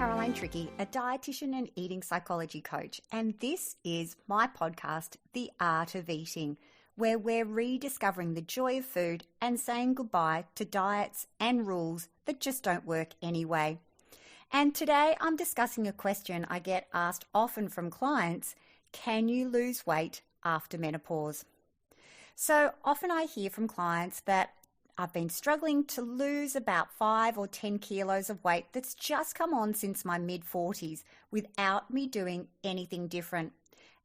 Caroline Tricky, a dietitian and eating psychology coach, and this is my podcast, The Art of Eating, where we're rediscovering the joy of food and saying goodbye to diets and rules that just don't work anyway. And today I'm discussing a question I get asked often from clients: can you lose weight after menopause? So often I hear from clients that I've been struggling to lose about 5 or 10 kilos of weight that's just come on since my mid-40s without me doing anything different.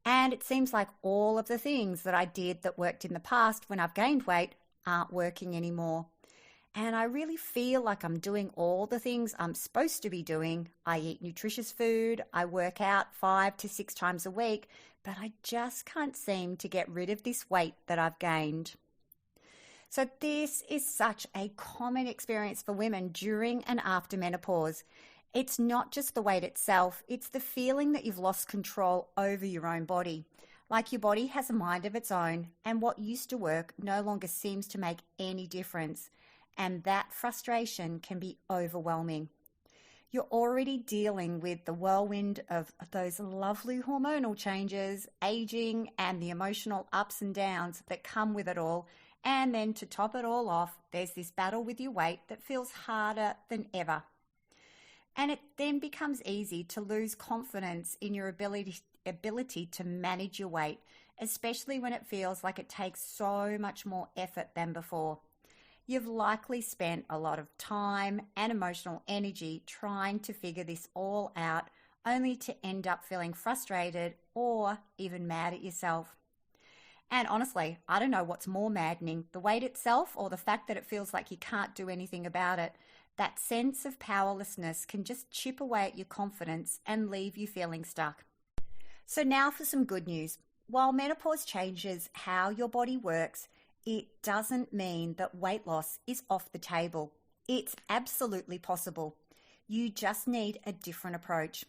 And it seems like all of the things that I did that worked in the past when I've gained weight aren't working anymore. And I really feel like I'm doing all the things I'm supposed to be doing. I eat nutritious food, I work out 5 to 6 times a week, but I just can't seem to get rid of this weight that I've gained. So this is such a common experience for women during and after menopause. It's not just the weight itself, it's the feeling that you've lost control over your own body. Like your body has a mind of its own, and what used to work no longer seems to make any difference. And that frustration can be overwhelming. You're already dealing with the whirlwind of those lovely hormonal changes, aging, and the emotional ups and downs that come with it all. And then to top it all off, there's this battle with your weight that feels harder than ever. And it then becomes easy to lose confidence in your ability to manage your weight, especially when it feels like it takes so much more effort than before. You've likely spent a lot of time and emotional energy trying to figure this all out, only to end up feeling frustrated or even mad at yourself. And honestly, I don't know what's more maddening, the weight itself or the fact that it feels like you can't do anything about it. That sense of powerlessness can just chip away at your confidence and leave you feeling stuck. So now for some good news. While menopause changes how your body works, it doesn't mean that weight loss is off the table. It's absolutely possible. You just need a different approach.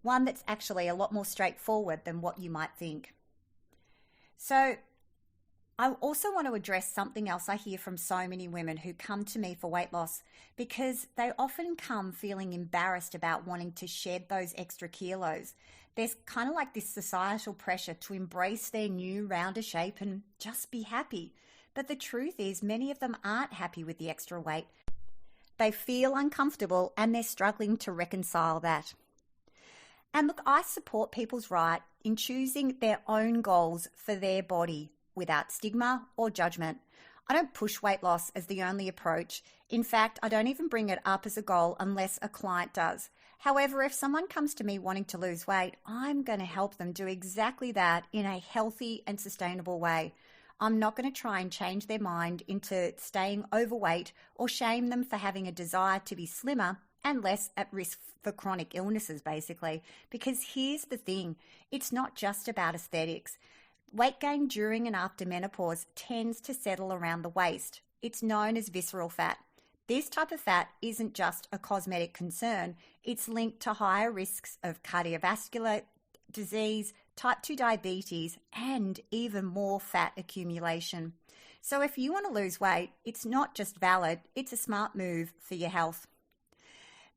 One that's actually a lot more straightforward than what you might think. So I also want to address something else I hear from so many women who come to me for weight loss, because they often come feeling embarrassed about wanting to shed those extra kilos. There's kind of like this societal pressure to embrace their new rounder shape and just be happy. But the truth is, many of them aren't happy with the extra weight. They feel uncomfortable and they're struggling to reconcile that. And look, I support people's right in choosing their own goals for their body without stigma or judgment. I don't push weight loss as the only approach. In fact, I don't even bring it up as a goal unless a client does. However, if someone comes to me wanting to lose weight, I'm going to help them do exactly that in a healthy and sustainable way. I'm not going to try and change their mind into staying overweight or shame them for having a desire to be slimmer and less at risk for chronic illnesses, basically. Because here's the thing, it's not just about aesthetics. Weight gain during and after menopause tends to settle around the waist. It's known as visceral fat. This type of fat isn't just a cosmetic concern. It's linked to higher risks of cardiovascular disease, type 2 diabetes, and even more fat accumulation. So if you want to lose weight, it's not just valid, it's a smart move for your health.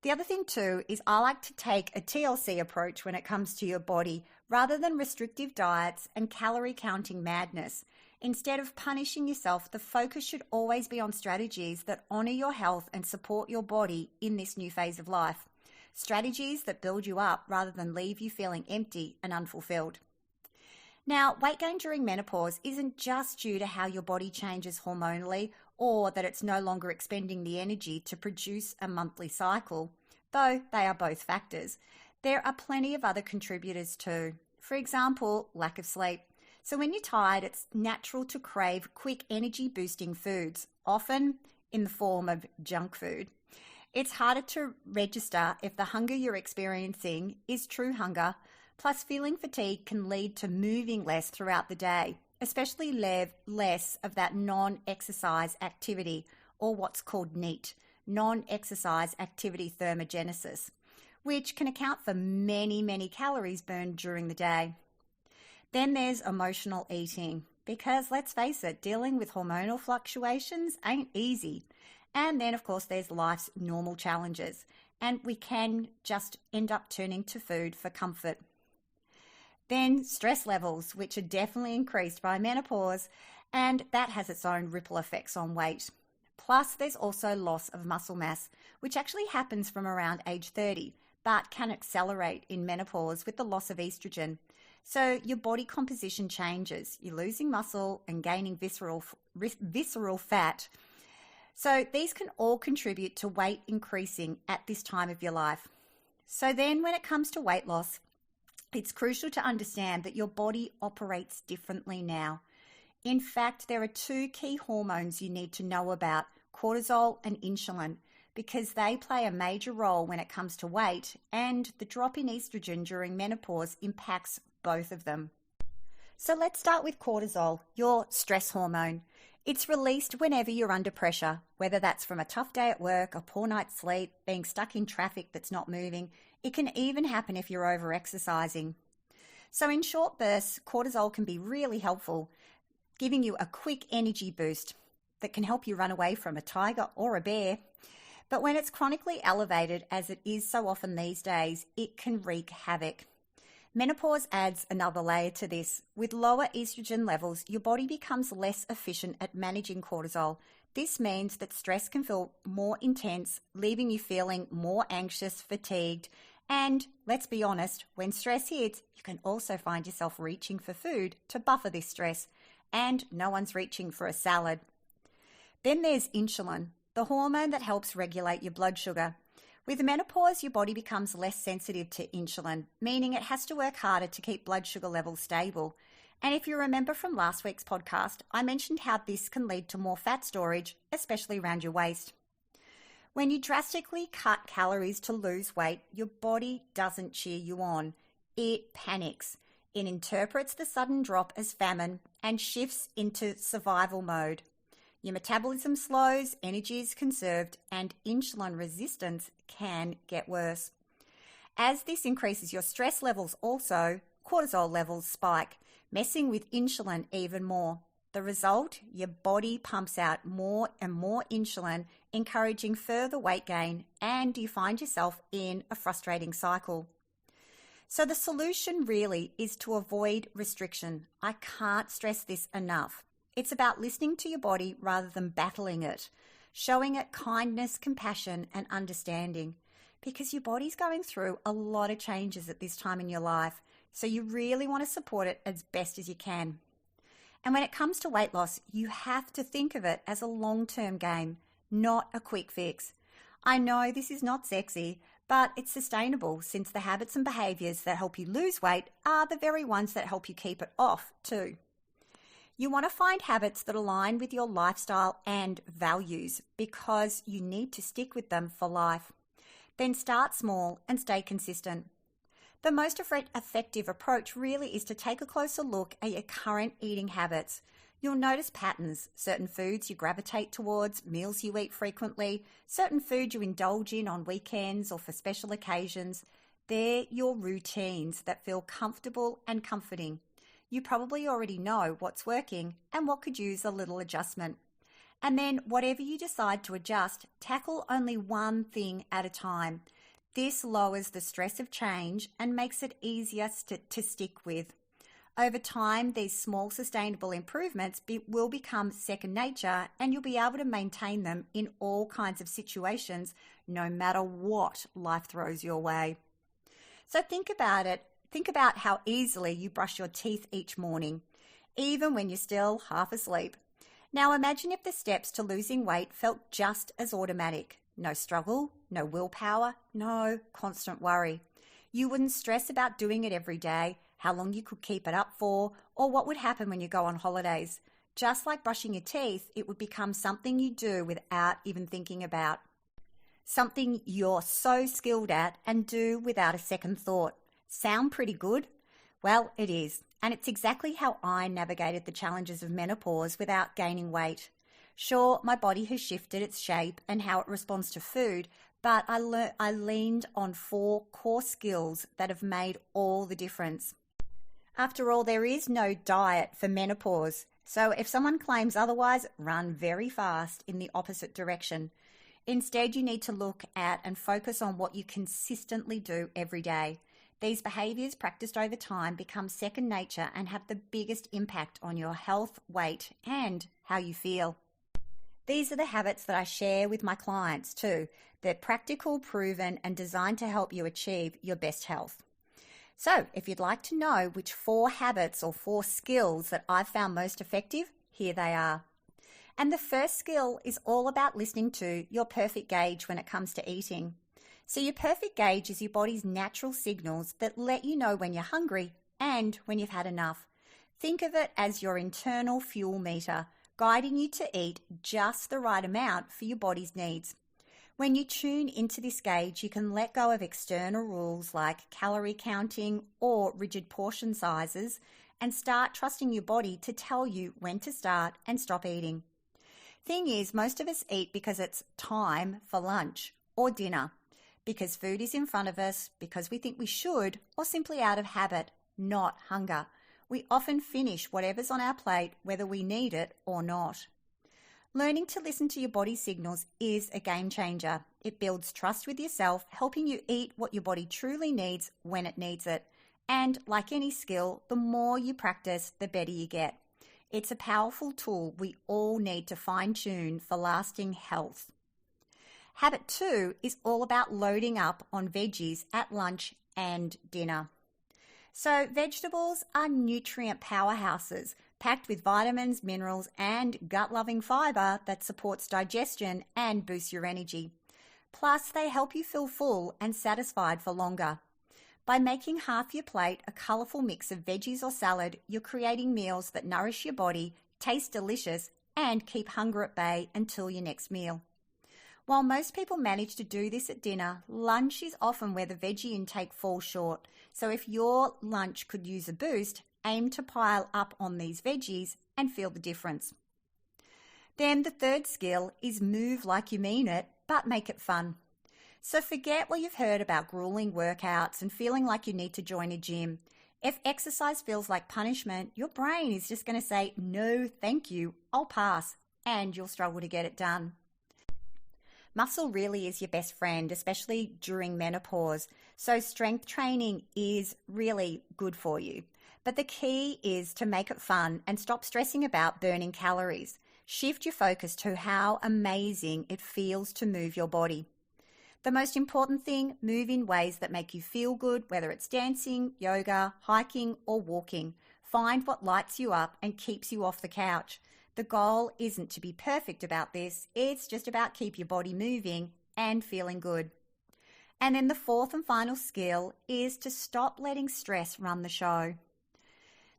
The other thing too is I like to take a TLC approach when it comes to your body rather than restrictive diets and calorie counting madness. Instead of punishing yourself, the focus should always be on strategies that honor your health and support your body in this new phase of life. Strategies that build you up rather than leave you feeling empty and unfulfilled. Now, weight gain during menopause isn't just due to how your body changes hormonally or that it's no longer expending the energy to produce a monthly cycle, though they are both factors. There are plenty of other contributors too. For example, lack of sleep. So when you're tired, it's natural to crave quick energy-boosting foods, often in the form of junk food. It's harder to register if the hunger you're experiencing is true hunger. Plus, feeling fatigue can lead to moving less throughout the day, especially less of that non-exercise activity, or what's called NEAT, non-exercise activity thermogenesis, which can account for many calories burned during the day. Then there's emotional eating, because let's face it, dealing with hormonal fluctuations ain't easy. And then, of course, there's life's normal challenges. and we can just end up turning to food for comfort. Then stress levels, which are definitely increased by menopause, and that has its own ripple effects on weight. Plus, there's also loss of muscle mass, which actually happens from around age 30, but can accelerate in menopause with the loss of estrogen. So your body composition changes. You're losing muscle and gaining visceral fat. So these can all contribute to weight increasing at this time of your life. So then when it comes to weight loss, it's crucial to understand that your body operates differently now. In fact, there are two key hormones you need to know about, cortisol and insulin, because they play a major role when it comes to weight, and the drop in estrogen during menopause impacts both of them. So let's start with cortisol, your stress hormone. It's released whenever you're under pressure, whether that's from a tough day at work, a poor night's sleep, being stuck in traffic that's not moving. It can even happen if you're over-exercising. So in short bursts, cortisol can be really helpful, giving you a quick energy boost that can help you run away from a tiger or a bear. But when it's chronically elevated, as it is so often these days, it can wreak havoc. Menopause adds another layer to this. With lower estrogen levels, your body becomes less efficient at managing cortisol. This means that stress can feel more intense, leaving you feeling more anxious, fatigued, and let's be honest, when stress hits, you can also find yourself reaching for food to buffer this stress, and no one's reaching for a salad. Then there's insulin, the hormone that helps regulate your blood sugar. With menopause, your body becomes less sensitive to insulin, meaning it has to work harder to keep blood sugar levels stable. And if you remember from last week's podcast, I mentioned how this can lead to more fat storage, especially around your waist. When you drastically cut calories to lose weight, your body doesn't cheer you on. It panics. It interprets the sudden drop as famine and shifts into survival mode. Your metabolism slows, energy is conserved, and insulin resistance can get worse. As this increases your stress levels also, cortisol levels spike, messing with insulin even more. The result, your body pumps out more and more insulin, encouraging further weight gain, and you find yourself in a frustrating cycle. So the solution really is to avoid restriction. I can't stress this enough. It's about listening to your body rather than battling it, showing it kindness, compassion, and understanding, because your body's going through a lot of changes at this time in your life, so you really want to support it as best as you can. And when it comes to weight loss, you have to think of it as a long-term game, not a quick fix. I know this is not sexy, but it's sustainable since the habits and behaviors that help you lose weight are the very ones that help you keep it off too. You want to find habits that align with your lifestyle and values because you need to stick with them for life. Then start small and stay consistent. The most effective approach really is to take a closer look at your current eating habits. You'll notice patterns, certain foods you gravitate towards, meals you eat frequently, certain food you indulge in on weekends or for special occasions. They're your routines that feel comfortable and comforting. You probably already know what's working and what could use a little adjustment. And then whatever you decide to adjust, tackle only one thing at a time. This lowers the stress of change and makes it easier to stick with. Over time, these small sustainable improvements will become second nature, and you'll be able to maintain them in all kinds of situations, no matter what life throws your way. So think about it. Think about how easily you brush your teeth each morning, even when you're still half asleep. Now imagine if the steps to losing weight felt just as automatic. No struggle, no willpower, no constant worry. You wouldn't stress about doing it every day, how long you could keep it up for, or what would happen when you go on holidays. Just like brushing your teeth, it would become something you do without even thinking about. Something you're so skilled at and do without a second thought. Sound pretty good? Well, it is. And it's exactly how I navigated the challenges of menopause without gaining weight. Sure, my body has shifted its shape and how it responds to food, but I leaned on 4 core skills that have made all the difference. After all, there is no diet for menopause, so if someone claims otherwise, run very fast in the opposite direction. Instead, you need to look at and focus on what you consistently do every day. These behaviours practiced over time become second nature and have the biggest impact on your health, weight, and how you feel. These are the habits that I share with my clients too. They're practical, proven, and designed to help you achieve your best health. So, if you'd like to know which 4 habits or 4 skills that I've found most effective, here they are. And the first skill is all about listening to your perfect gauge when it comes to eating. So your perfect gauge is your body's natural signals that let you know when you're hungry and when you've had enough. Think of it as your internal fuel meter, guiding you to eat just the right amount for your body's needs. When you tune into this gauge, you can let go of external rules like calorie counting or rigid portion sizes and start trusting your body to tell you when to start and stop eating. Thing is, most of us eat because it's time for lunch or dinner, because food is in front of us, because we think we should, or simply out of habit, not hunger. We often finish whatever's on our plate, whether we need it or not. Learning to listen to your body signals is a game changer. It builds trust with yourself, helping you eat what your body truly needs when it needs it. And like any skill, the more you practice, the better you get. It's a powerful tool we all need to fine-tune for lasting health. Habit 2 is all about loading up on veggies at lunch and dinner. So vegetables are nutrient powerhouses packed with vitamins, minerals, and gut-loving fiber that supports digestion and boosts your energy. Plus, they help you feel full and satisfied for longer. By making half your plate a colourful mix of veggies or salad, you're creating meals that nourish your body, taste delicious, and keep hunger at bay until your next meal. While most people manage to do this at dinner, lunch is often where the veggie intake falls short. So if your lunch could use a boost, aim to pile up on these veggies and feel the difference. Then the third skill is move like you mean it, but make it fun. So forget what you've heard about grueling workouts and feeling like you need to join a gym. If exercise feels like punishment, your brain is just going to say, no, thank you, I'll pass, and you'll struggle to get it done. Muscle really is your best friend, especially during menopause, so strength training is really good for you. But the key is to make it fun and stop stressing about burning calories. Shift your focus to how amazing it feels to move your body. The most important thing, move in ways that make you feel good, whether it's dancing, yoga, hiking, or walking. Find what lights you up and keeps you off the couch. The goal isn't to be perfect about this, it's just about keep your body moving and feeling good. And then the fourth and final skill is to stop letting stress run the show.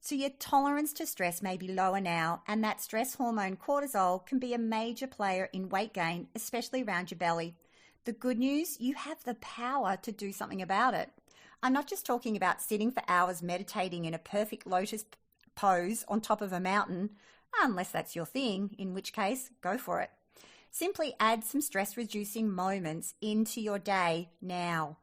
So your tolerance to stress may be lower now, and that stress hormone cortisol can be a major player in weight gain, especially around your belly. The good news, you have the power to do something about it. I'm not just talking about sitting for hours meditating in a perfect lotus pose on top of a mountain, unless that's your thing, in which case, go for it. Simply add some stress-reducing moments into your day now.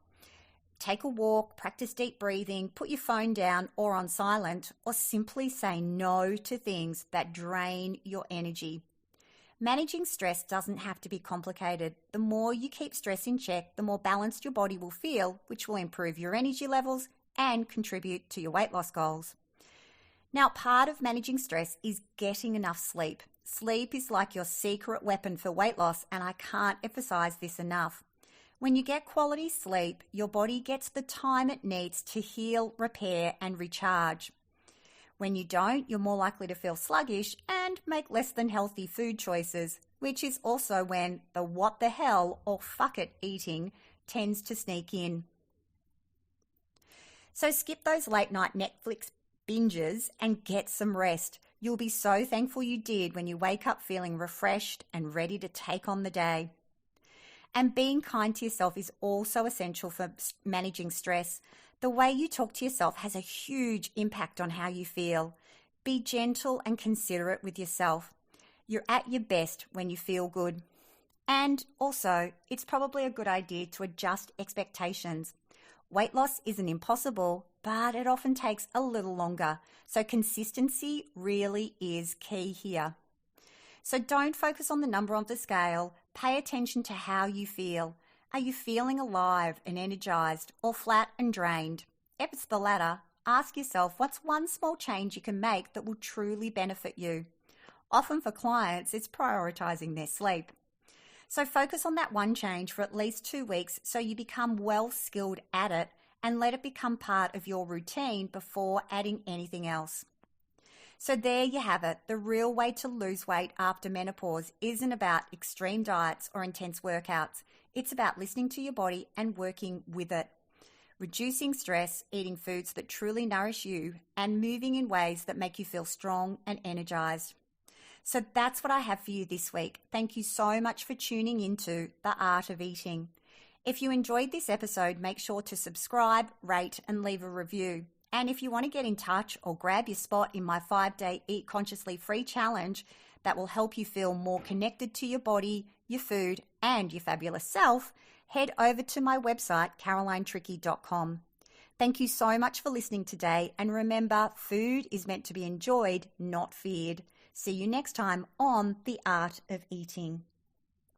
Take a walk, practice deep breathing, put your phone down or on silent, or simply say no to things that drain your energy. Managing stress doesn't have to be complicated. The more you keep stress in check, the more balanced your body will feel, which will improve your energy levels and contribute to your weight loss goals. Now, part of managing stress is getting enough sleep. Sleep is like your secret weapon for weight loss, and I can't emphasize this enough. When you get quality sleep, your body gets the time it needs to heal, repair, and recharge. When you don't, you're more likely to feel sluggish and make less than healthy food choices, which is also when the what the hell or fuck it eating tends to sneak in. So skip those late night Netflix binges and get some rest. You'll be so thankful you did when you wake up feeling refreshed and ready to take on the day. And being kind to yourself is also essential for managing stress. The way you talk to yourself has a huge impact on how you feel. Be gentle and considerate with yourself. You're at your best when you feel good. And also, it's probably a good idea to adjust expectations. Weight loss isn't impossible, but it often takes a little longer. So consistency really is key here. So don't focus on the number on the scale. Pay attention to how you feel. Are you feeling alive and energized or flat and drained? If it's the latter, ask yourself what's one small change you can make that will truly benefit you. Often for clients, it's prioritizing their sleep. So focus on that one change for at least 2 weeks so you become well skilled at it and let it become part of your routine before adding anything else. So there you have it. The real way to lose weight after menopause isn't about extreme diets or intense workouts. It's about listening to your body and working with it. Reducing stress, eating foods that truly nourish you, and moving in ways that make you feel strong and energized. So that's what I have for you this week. Thank you so much for tuning into The Art of Eating. If you enjoyed this episode, make sure to subscribe, rate, and leave a review. And if you want to get in touch or grab your spot in my 5-day Eat Consciously free challenge that will help you feel more connected to your body, your food, and your fabulous self, head over to my website, carolinetricky.com. Thank you so much for listening today. And remember, food is meant to be enjoyed, not feared. See you next time on The Art of Eating.